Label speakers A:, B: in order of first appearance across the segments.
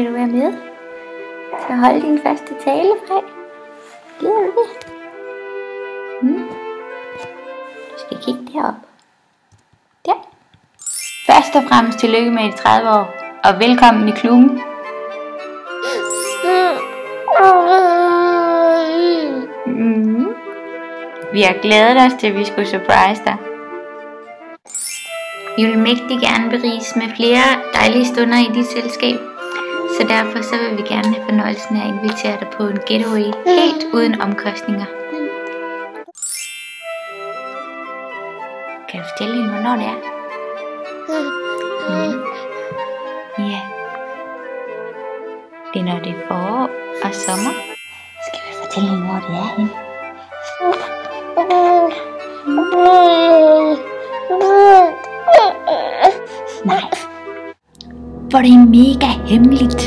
A: Vil du være med? Så hold din første tale, Frej. Gider du det? Du skal kigge derop. Der. Først og fremmest tillykke med de 30 år, og velkommen i klubben. Vi har glædet os til, at vi skulle surprise dig. Vi vil mægtig gerne beriges med flere dejlige stunder i dit selskab, så derfor så vil vi gerne have fornøjelsen af at invitere dig på en getaway helt uden omkostninger. Kan du fortælle hende, hvornår det er? Ja. Det er når det er forår og sommer. Skal vi fortælle hende, hvor det er henne? Nej. For det er mega hemmeligt.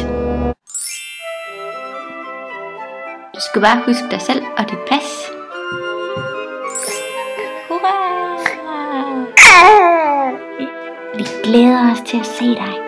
A: Du skal bare huske dig selv og dit pas. Hurra! Vi glæder os til at se dig.